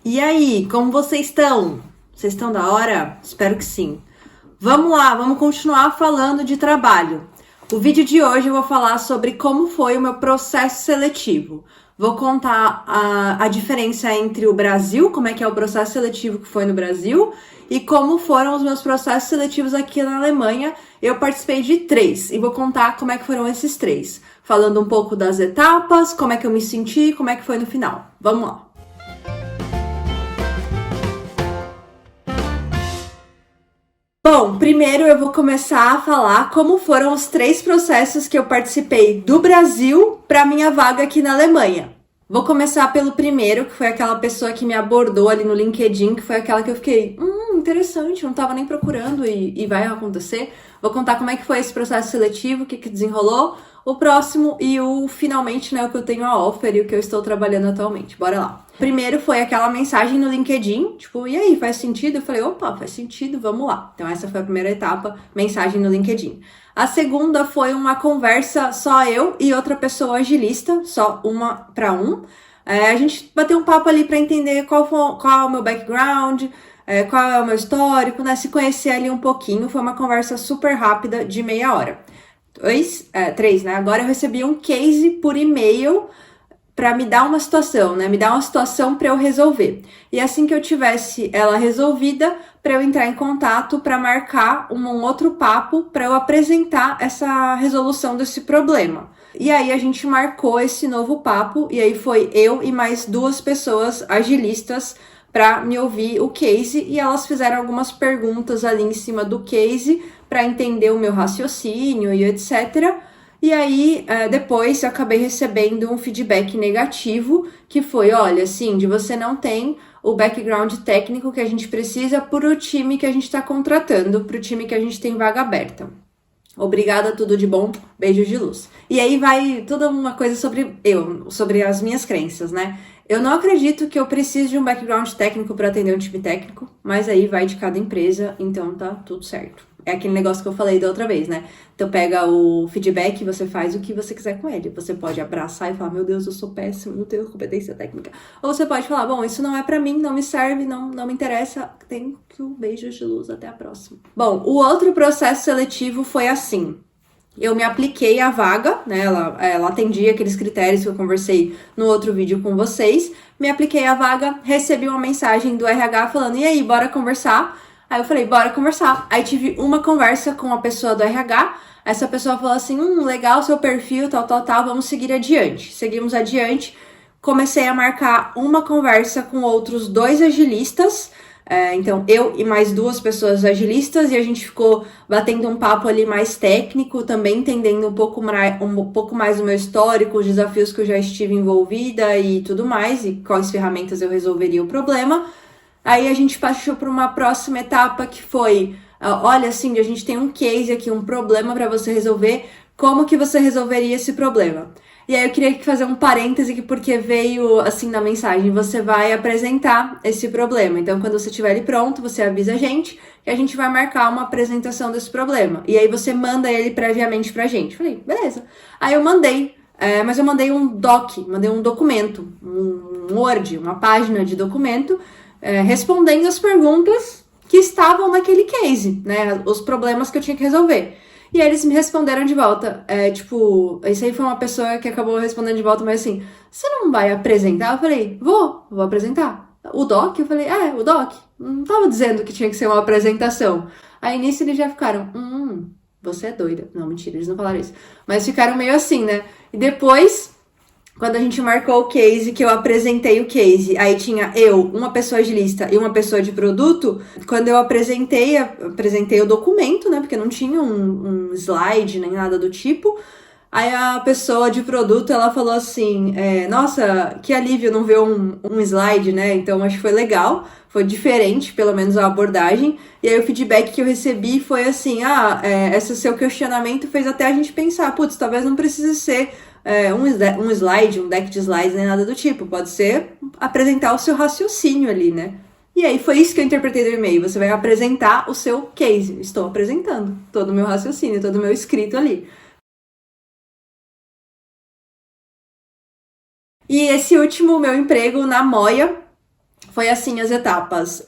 E aí, como vocês estão? Vocês estão da hora? Espero que sim. Vamos lá, vamos continuar falando de trabalho. O vídeo de hoje eu vou falar sobre como foi o meu processo seletivo. Vou contar a diferença entre o Brasil, como é que é o processo seletivo que foi no Brasil, e como foram os meus processos seletivos aqui na Alemanha. Eu participei de 3 e vou contar como é que foram esses 3. Falando um pouco das etapas, como é que eu me senti, como é que foi no final. Vamos lá. Bom, primeiro eu vou começar a falar como foram os 3 processos que eu participei do Brasil para minha vaga aqui na Alemanha. Vou começar pelo primeiro, que foi aquela pessoa que me abordou ali no LinkedIn, que foi aquela que eu fiquei, interessante, não tava nem procurando e vai acontecer. Vou contar como é que foi esse processo seletivo, o que desenrolou. O próximo e o finalmente, né, o que eu tenho a offer e o que eu estou trabalhando atualmente. Bora lá. Primeiro foi aquela mensagem no LinkedIn, tipo, e aí, faz sentido? Eu falei, opa, faz sentido, vamos lá. Então essa foi a primeira etapa, mensagem no LinkedIn. A segunda foi uma conversa só eu e outra pessoa agilista, só uma para um. A gente bateu um papo ali para entender qual é o meu background, qual é o meu histórico, né? Se conhecer ali um pouquinho. Foi uma conversa super rápida de meia hora. 3, né? Agora eu recebi um case por e-mail para me dar uma situação, né? Me dar uma situação para eu resolver. E assim que eu tivesse ela resolvida, para eu entrar em contato para marcar um outro papo para eu apresentar essa resolução desse problema. E aí a gente marcou esse novo papo e aí foi eu e mais 2 pessoas agilistas para me ouvir o case e elas fizeram algumas perguntas ali em cima do case para entender o meu raciocínio e etc. E aí, depois eu acabei recebendo um feedback negativo, que foi, olha, Cindy, você não tem o background técnico que a gente precisa para o time que a gente está contratando, para o time que a gente tem vaga aberta. Obrigada, tudo de bom, beijos de luz. E aí vai toda uma coisa sobre as minhas crenças, né? Eu não acredito que eu precise de um background técnico para atender um time técnico, mas aí vai de cada empresa, então tá tudo certo. É aquele negócio que eu falei da outra vez, né? Então pega o feedback e você faz o que você quiser com ele. Você pode abraçar e falar, meu Deus, eu sou péssimo, não tenho competência técnica. Ou você pode falar, bom, isso não é pra mim, não me serve, não me interessa. Tem que um beijo de luz, até a próxima. Bom, o outro processo seletivo foi assim. Eu me apliquei à vaga, né? Ela atendia aqueles critérios que eu conversei no outro vídeo com vocês. Me apliquei à vaga, recebi uma mensagem do RH falando, e aí, bora conversar? Aí eu falei, bora conversar. Aí tive uma conversa com a pessoa do RH. Essa pessoa falou assim, legal seu perfil, tal, vamos seguir adiante. Seguimos adiante. Comecei a marcar uma conversa com outros 2 agilistas. Então, eu e mais 2 pessoas agilistas, e a gente ficou batendo um papo ali mais técnico, também entendendo um pouco mais do meu histórico, os desafios que eu já estive envolvida e tudo mais, e quais ferramentas eu resolveria o problema. Aí a gente passou para uma próxima etapa que foi, olha, Cindy, a gente tem um case aqui, um problema para você resolver, como que você resolveria esse problema? E aí eu queria fazer um parêntese, porque veio assim na mensagem, você vai apresentar esse problema. Então, quando você estiver ali pronto, você avisa a gente que a gente vai marcar uma apresentação desse problema. E aí você manda ele previamente pra gente. Falei, beleza. Aí eu mandei, mas eu mandei um mandei um documento, um Word, uma página de documento, respondendo as perguntas que estavam naquele case, né? Os problemas que eu tinha que resolver. E aí eles me responderam de volta, isso aí foi uma pessoa que acabou respondendo de volta, mas assim, você não vai apresentar? Eu falei, vou apresentar. O doc? Eu falei, o doc. Não tava dizendo que tinha que ser uma apresentação. Aí nisso eles já ficaram, você é doida. Não, mentira, eles não falaram isso. Mas ficaram meio assim, né? E depois, quando a gente marcou o case, que eu apresentei o case, aí tinha eu, uma pessoa agilista e uma pessoa de produto. Quando eu apresentei o documento, né, porque não tinha um slide nem nada do tipo. Aí a pessoa de produto, ela falou assim, nossa, que alívio não ver um slide, né, então acho que foi legal, foi diferente, pelo menos a abordagem. E aí o feedback que eu recebi foi assim, esse seu questionamento fez até a gente pensar, putz, talvez não precise ser um slide, um deck de slides, nem nada do tipo. Pode ser apresentar o seu raciocínio ali, né? E aí foi isso que eu interpretei do e-mail. Você vai apresentar o seu case. Estou apresentando todo o meu raciocínio, todo o meu escrito ali. E esse último meu emprego na Moia Foi assim as etapas.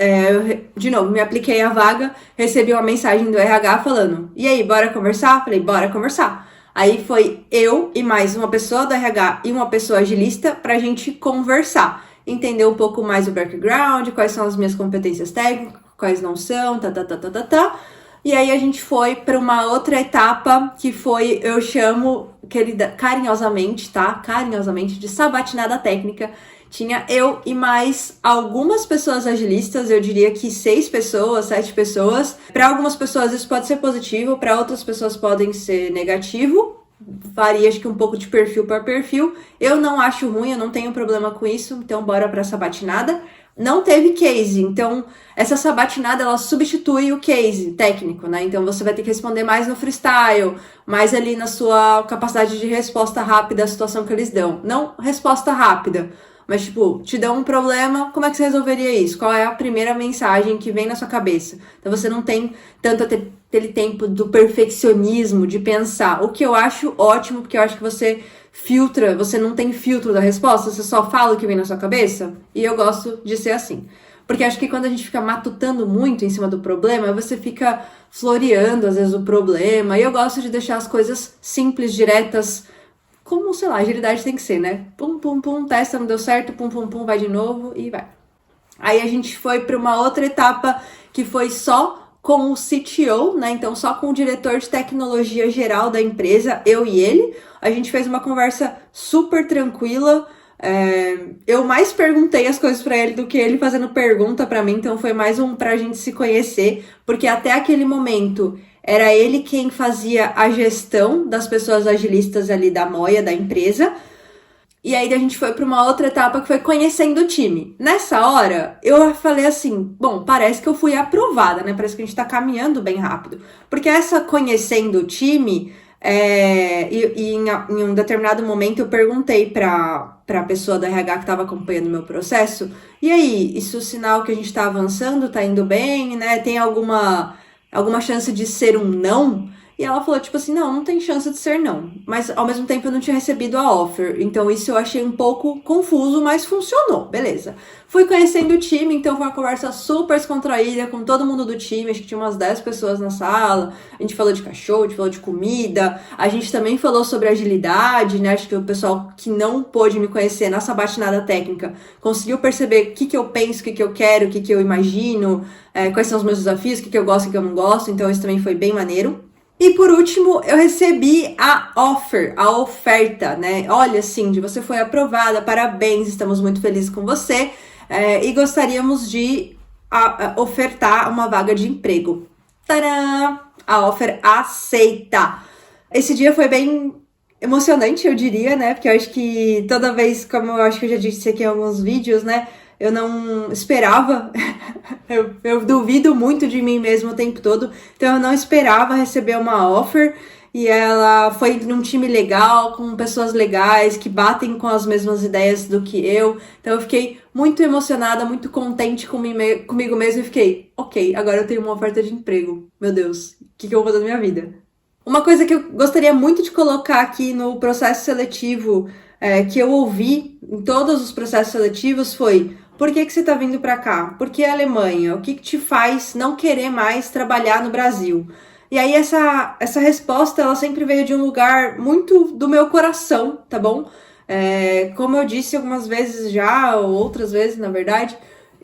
De novo, me apliquei a vaga, recebi uma mensagem do RH falando: e aí, bora conversar? Falei: bora conversar. Aí foi eu e mais uma pessoa do RH e uma pessoa agilista pra gente conversar, entender um pouco mais o background, quais são as minhas competências técnicas, quais não são, tá. E aí a gente foi para uma outra etapa que foi, eu chamo carinhosamente, tá? Carinhosamente de sabatinada técnica. Tinha eu e mais algumas pessoas agilistas, eu diria que 6 pessoas, 7 pessoas. Para algumas pessoas isso pode ser positivo, para outras pessoas podem ser negativo. Varia, acho que um pouco de perfil para perfil. Eu não acho ruim, eu não tenho problema com isso, então bora para essa sabatinada. Não teve case, então essa sabatinada ela substitui o case técnico, né? Então você vai ter que responder mais no freestyle, mais ali na sua capacidade de resposta rápida à situação que eles dão. Não resposta rápida, mas tipo, te dão um problema, como é que você resolveria isso? Qual é a primeira mensagem que vem na sua cabeça? Então você não tem tanto aquele tempo do perfeccionismo, de pensar, o que eu acho ótimo, porque eu acho que você não tem filtro da resposta, você só fala o que vem na sua cabeça. E eu gosto de ser assim. Porque acho que quando a gente fica matutando muito em cima do problema, você fica floreando às vezes o problema. E eu gosto de deixar as coisas simples, diretas, como, sei lá, agilidade tem que ser, né? Pum, pum, pum, testa, não deu certo, pum, pum, pum, vai de novo e vai. Aí a gente foi para uma outra etapa que foi só com o CTO, né? Então, só com o diretor de tecnologia geral da empresa, eu e ele. A gente fez uma conversa super tranquila. Eu mais perguntei as coisas para ele do que ele fazendo pergunta para mim, então foi mais pra gente se conhecer, porque até aquele momento era ele quem fazia a gestão das pessoas agilistas ali da Moia, da empresa. E aí a gente foi para uma outra etapa que foi conhecendo o time. Nessa hora, eu falei assim, bom, parece que eu fui aprovada, né? Parece que a gente tá caminhando bem rápido. Porque essa conhecendo o time, em um determinado momento eu perguntei pra pessoa da RH que tava acompanhando o meu processo, e aí, isso é sinal que a gente tá avançando, tá indo bem, né? Tem alguma chance de ser um não? E ela falou, tipo assim, não tem chance de ser não. Mas, ao mesmo tempo, eu não tinha recebido a offer. Então, isso eu achei um pouco confuso, mas funcionou. Beleza. Fui conhecendo o time, então foi uma conversa super descontraída com todo mundo do time. Acho que tinha umas 10 pessoas na sala. A gente falou de cachorro, a gente falou de comida. A gente também falou sobre agilidade, né? Acho que o pessoal que não pôde me conhecer na sabatinada técnica conseguiu perceber o que eu penso, o que eu quero, o que eu imagino, quais são os meus desafios, o que eu gosto e o que eu não gosto. Então, isso também foi bem maneiro. E por último, eu recebi a oferta, né? Olha, Cindy, você foi aprovada, parabéns, estamos muito felizes com você e gostaríamos de ofertar uma vaga de emprego. Tadã! A offer aceita. Esse dia foi bem emocionante, eu diria, né? Porque eu acho que toda vez, como eu acho que eu já disse aqui em alguns vídeos, né? Eu não esperava, eu duvido muito de mim mesmo o tempo todo, então eu não esperava receber uma offer e ela foi num time legal, com pessoas legais, que batem com as mesmas ideias do que eu, então eu fiquei muito emocionada, muito contente comigo mesma e fiquei, ok, agora eu tenho uma oferta de emprego, meu Deus, o que eu vou fazer da minha vida? Uma coisa que eu gostaria muito de colocar aqui no processo seletivo, que eu ouvi em todos os processos seletivos foi: por que você está vindo para cá? Por que a Alemanha? O que te faz não querer mais trabalhar no Brasil? E aí essa resposta, ela sempre veio de um lugar muito do meu coração, tá bom? Como eu disse algumas vezes já, ou outras vezes, na verdade,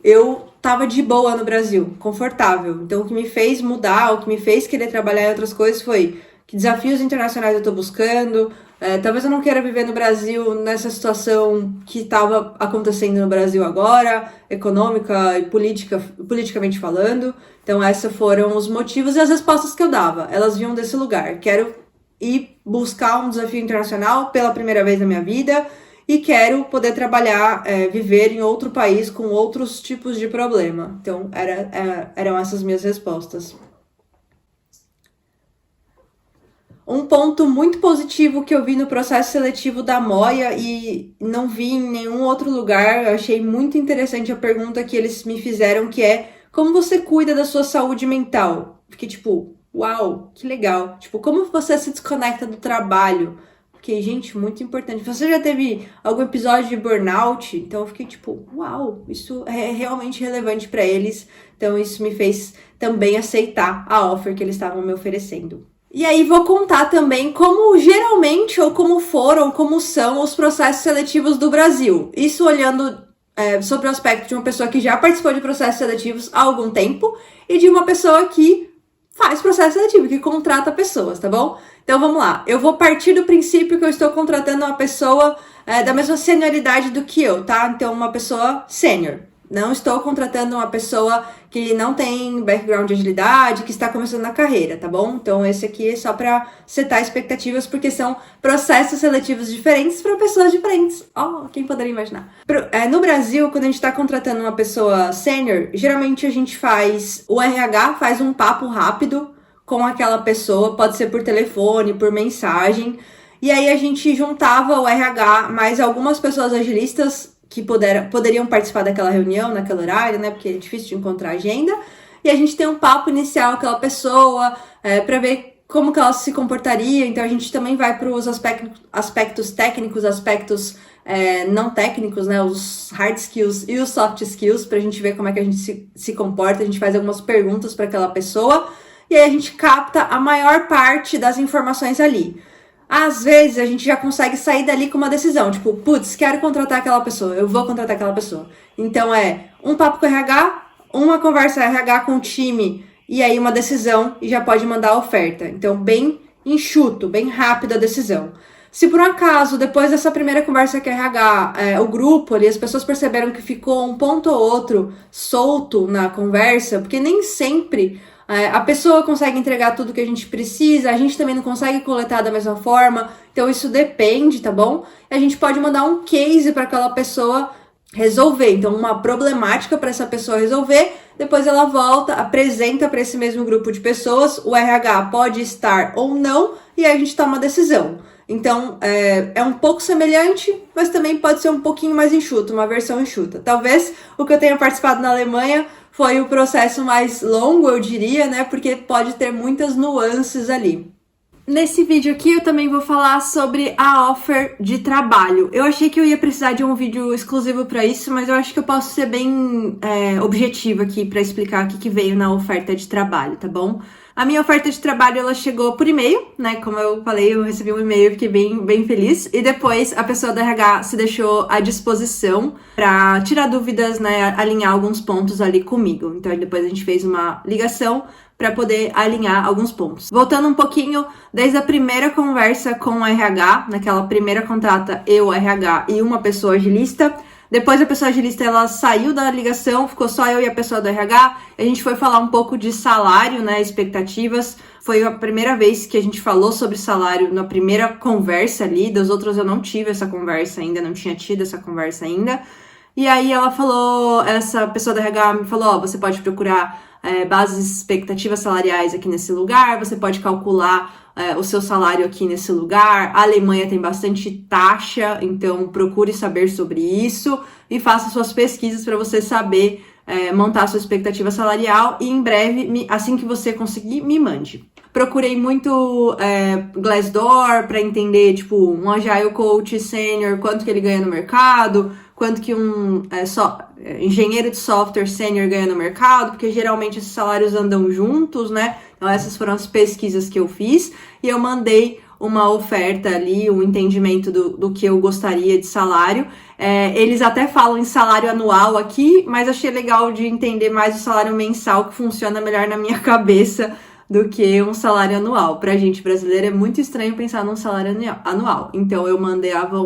eu tava de boa no Brasil, confortável. Então, o que me fez mudar, o que me fez querer trabalhar em outras coisas foi que desafios internacionais eu tô buscando. Talvez eu não queira viver no Brasil nessa situação que estava acontecendo no Brasil agora, econômica e politicamente falando. Então, esses foram os motivos e as respostas que eu dava. Elas vinham desse lugar. Quero ir buscar um desafio internacional pela primeira vez na minha vida e quero poder trabalhar, viver em outro país com outros tipos de problema. Então, eram essas minhas respostas. Um ponto muito positivo que eu vi no processo seletivo da Moia e não vi em nenhum outro lugar, eu achei muito interessante a pergunta que eles me fizeram, que é: como você cuida da sua saúde mental? Fiquei tipo, uau, que legal. Tipo, como você se desconecta do trabalho? Fiquei, gente, muito importante. Você já teve algum episódio de burnout? Então eu fiquei tipo, uau, isso é realmente relevante para eles. Então isso me fez também aceitar a offer que eles estavam me oferecendo. E aí vou contar também como geralmente ou como foram, como são os processos seletivos do Brasil. Isso olhando sobre o aspecto de uma pessoa que já participou de processos seletivos há algum tempo e de uma pessoa que faz processo seletivo, que contrata pessoas, tá bom? Então vamos lá. Eu vou partir do princípio que eu estou contratando uma pessoa da mesma senioridade do que eu, tá? Então uma pessoa sênior. Não estou contratando uma pessoa que não tem background de agilidade, que está começando na carreira, tá bom? Então esse aqui é só para setar expectativas, porque são processos seletivos diferentes para pessoas diferentes. Oh, quem poderia imaginar? No Brasil, quando a gente está contratando uma pessoa sênior, geralmente a gente o RH faz um papo rápido com aquela pessoa, pode ser por telefone, por mensagem, e aí a gente juntava o RH mais algumas pessoas agilistas que poderiam participar daquela reunião, naquele horário, né? Porque é difícil de encontrar agenda. E a gente tem um papo inicial com aquela pessoa, para ver como que ela se comportaria. Então a gente também vai para os aspectos técnicos, aspectos não técnicos, né? Os hard skills e os soft skills, pra gente ver como é que a gente se comporta. A gente faz algumas perguntas para aquela pessoa. E aí a gente capta a maior parte das informações ali. Às vezes a gente já consegue sair dali com uma decisão, tipo, putz, quero contratar aquela pessoa, eu vou contratar aquela pessoa. Então um papo com o RH, uma conversa RH com o time, e aí uma decisão, e já pode mandar a oferta. Então bem enxuto, bem rápido a decisão. Se por um acaso, depois dessa primeira conversa com o RH, o grupo ali, as pessoas perceberam que ficou um ponto ou outro solto na conversa, porque nem sempre a pessoa consegue entregar tudo que a gente precisa, a gente também não consegue coletar da mesma forma, então isso depende, tá bom? A gente pode mandar um case para aquela pessoa resolver, então uma problemática para essa pessoa resolver, depois ela volta, apresenta para esse mesmo grupo de pessoas, o RH pode estar ou não, e aí a gente toma uma decisão. Então, é um pouco semelhante, mas também pode ser um pouquinho mais enxuto, uma versão enxuta. Talvez o que eu tenha participado na Alemanha foi o processo mais longo, eu diria, né? Porque pode ter muitas nuances ali. Nesse vídeo aqui eu também vou falar sobre a offer de trabalho. Eu achei que eu ia precisar de um vídeo exclusivo para isso, mas eu acho que eu posso ser bem objetiva aqui para explicar o que veio na oferta de trabalho, tá bom? A minha oferta de trabalho, ela chegou por e-mail, né? Como eu falei, eu recebi um e-mail, fiquei bem feliz. E depois a pessoa da RH se deixou à disposição para tirar dúvidas, né? Alinhar alguns pontos ali comigo. Então depois a gente fez uma ligação para poder alinhar alguns pontos. Voltando um pouquinho, desde a primeira conversa com o RH, naquela primeira contrata eu, o RH e uma pessoa agilista. Depois a pessoa agilista, ela saiu da ligação, ficou só eu e a pessoa do RH. A gente foi falar um pouco de salário, né, expectativas. Foi a primeira vez que a gente falou sobre salário na primeira conversa ali. Das outras eu não tive essa conversa ainda, não tinha tido essa conversa ainda. E aí ela falou, essa pessoa do RH me falou, você pode procurar bases expectativas salariais aqui nesse lugar, você pode calcular o seu salário aqui nesse lugar. A Alemanha tem bastante taxa, então procure saber sobre isso e faça suas pesquisas para você saber montar sua expectativa salarial e em breve, assim que você conseguir, me mande. Procurei muito Glassdoor para entender, tipo, um Agile Coach Sênior, quanto que ele ganha no mercado, quanto que um engenheiro de software sênior ganha no mercado, porque geralmente esses salários andam juntos, né? Então essas foram as pesquisas que eu fiz e eu mandei uma oferta ali, um entendimento do que eu gostaria de salário. Eles até falam em salário anual aqui, mas achei legal de entender mais o salário mensal, que funciona melhor na minha cabeça do que um salário anual. Pra gente brasileira é muito estranho pensar num salário anual. Então eu mandava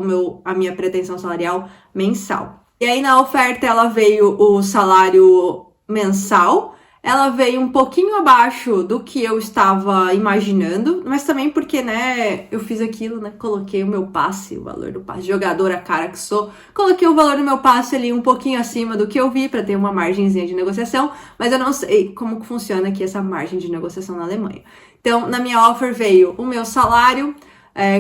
a minha pretensão salarial mensal. E aí na oferta ela veio o salário mensal, ela veio um pouquinho abaixo do que eu estava imaginando, mas também porque, né, eu fiz aquilo, né, coloquei o meu passe, o valor do passe, jogadora cara que sou, coloquei o valor do meu passe ali um pouquinho acima do que eu vi para ter uma margenzinha de negociação, mas eu não sei como que funciona aqui essa margem de negociação na Alemanha. Então, na minha offer veio o meu salário,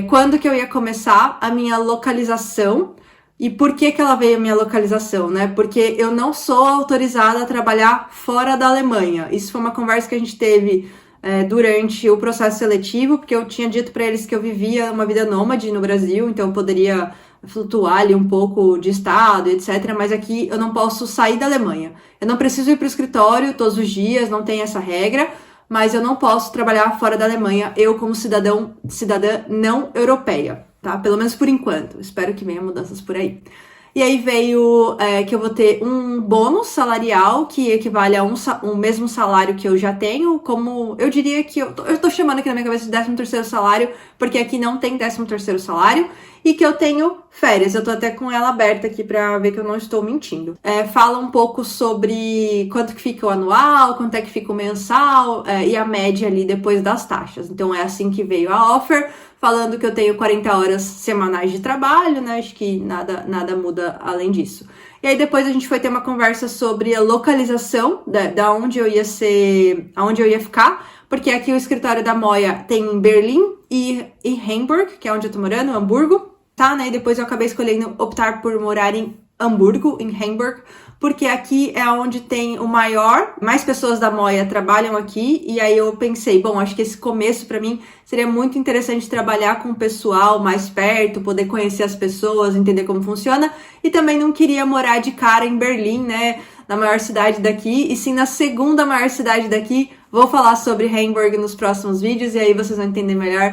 quando que eu ia começar, a minha localização. E por que ela veio a minha localização, né? Porque eu não sou autorizada a trabalhar fora da Alemanha. Isso foi uma conversa que a gente teve durante o processo seletivo, porque eu tinha dito para eles que eu vivia uma vida nômade no Brasil, então eu poderia flutuar ali um pouco de estado, etc. Mas aqui eu não posso sair da Alemanha. Eu não preciso ir para o escritório todos os dias, não tem essa regra, mas eu não posso trabalhar fora da Alemanha, eu como cidadã não europeia, tá? Pelo menos por enquanto. Espero que venha mudanças por aí. E aí veio que eu vou ter um bônus salarial que equivale a um mesmo salário que eu já tenho, como eu diria que eu tô chamando aqui na minha cabeça de 13º salário, porque aqui não tem 13º salário, e que eu tenho férias. Eu tô até com ela aberta aqui pra ver que eu não estou mentindo. Fala um pouco sobre quanto que fica o anual, quanto é que fica o mensal, e a média ali depois das taxas. Então é assim que veio a offer, falando que eu tenho 40 horas semanais de trabalho, né? Acho que nada muda além disso. E aí depois a gente foi ter uma conversa sobre a localização da onde eu ia aonde eu ia ficar, porque aqui o escritório da Moia tem em Berlim e Hamburg, que é onde eu tô morando, Hamburgo, tá, né? E depois eu acabei escolhendo optar por morar em Hamburgo, em Hamburg, porque aqui é onde tem mais pessoas da Moia trabalham aqui, e aí eu pensei, bom, acho que esse começo para mim seria muito interessante trabalhar com o pessoal mais perto, poder conhecer as pessoas, entender como funciona, e também não queria morar de cara em Berlim, né, na maior cidade daqui, e sim na segunda maior cidade daqui. Vou falar sobre Hamburg nos próximos vídeos, e aí vocês vão entender melhor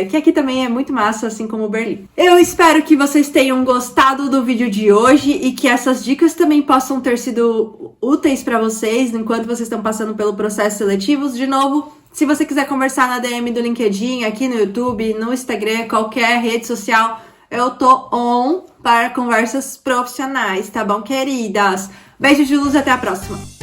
que aqui também é muito massa, assim como Berlim. Eu espero que vocês tenham gostado do vídeo de hoje e que essas dicas também possam ter sido úteis para vocês enquanto vocês estão passando pelo processo seletivo. De novo, se você quiser conversar na DM do LinkedIn, aqui no YouTube, no Instagram, qualquer rede social, eu tô on para conversas profissionais, tá bom, queridas? Beijo de luz e até a próxima!